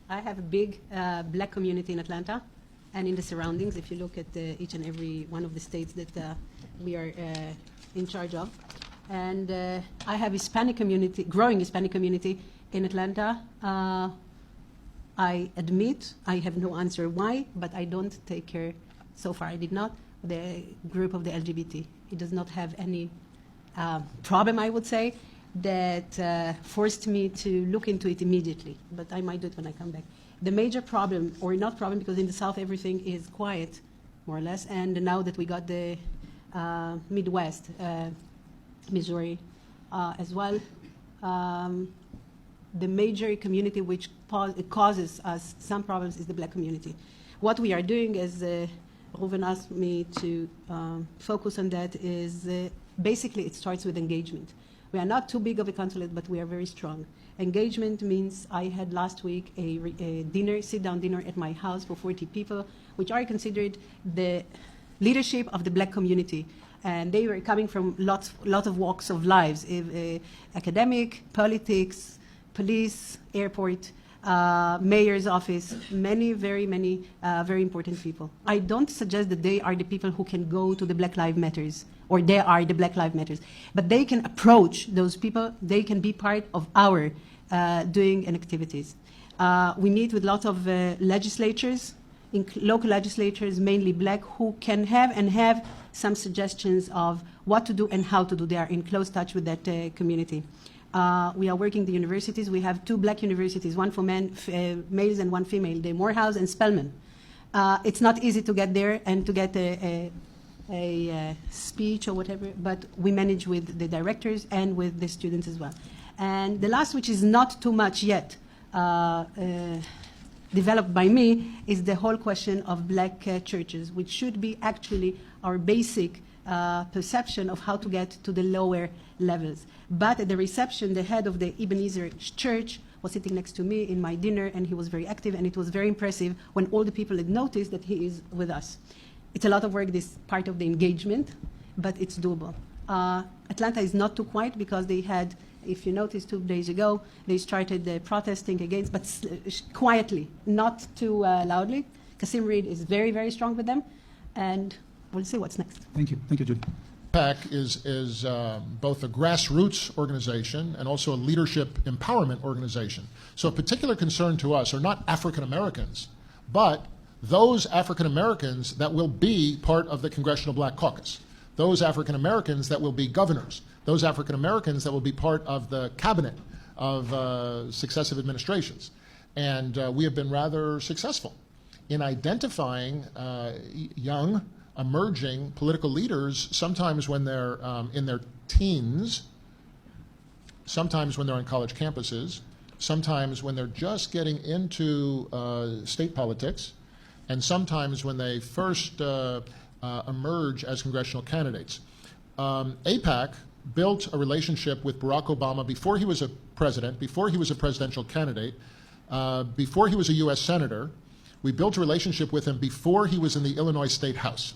I have a big black community in Atlanta and in the surroundings, if you look at each and every one of the states that we are in charge of. And I have Hispanic community, growing Hispanic community in Atlanta. I admit I have no answer why, but I don't take care, so far I did not, the group of the LGBT. It does not have any problem, I would say, that forced me to look into it immediately, but I might do it when I come back. The major problem, or not problem, because in the South everything is quiet, more or less, and now that we got the Midwest, Missouri as well, the major community which causes us some problems is the black community. What we are doing, as Reuven asked me to focus on that, is basically it starts with engagement. We are not too big of a consulate, but we are very strong. Engagement means I had last week a dinner, sit-down dinner at my house for 40 people, which are considered the leadership of the black community. And they were coming from lots of walks of lives, academic, politics, police, airport, mayor's office, very important people. I don't suggest that they are the people who can go to the Black Lives Matters, or they are the Black Lives Matters, but they can approach those people, they can be part of our doing and activities. We meet with lots of legislatures, local legislatures, mainly black, who can have some suggestions of what to do and how to do. They are in close touch with that community. We are working the universities. We have 2 black universities, one for males and one female, the Morehouse and Spelman. It's not easy to get there and to get a speech or whatever, but we manage with the directors and with the students as well. And the last, which is not too much yet developed by me, is the whole question of black churches, which should be actually our basic perception of how to get to the lower levels. But at the reception, the head of the Ebenezer Church was sitting next to me in my dinner, and he was very active, and it was very impressive when all the people had noticed that he is with us. It's a lot of work, this part of the engagement, but it's doable. Atlanta is not too quiet because they had, if you noticed 2 days ago, they started protesting against, but quietly, not too loudly. Kasim Reed is very strong with them, and we'll see what's next. Thank you, Judy. PAC is both a grassroots organization and also a leadership empowerment organization. So a particular concern to us are not African Americans, but those African Americans that will be part of the Congressional Black Caucus, those African Americans that will be governors, those African Americans that will be part of the cabinet of successive administrations. And we have been rather successful in identifying young, emerging political leaders, sometimes when they're in their teens, sometimes when they're on college campuses, sometimes when they're just getting into state politics, and sometimes when they first emerge as congressional candidates. AIPAC built a relationship with Barack Obama before he was a president, before he was a presidential candidate, before he was a U.S. Senator. We built a relationship with him before he was in the Illinois State House.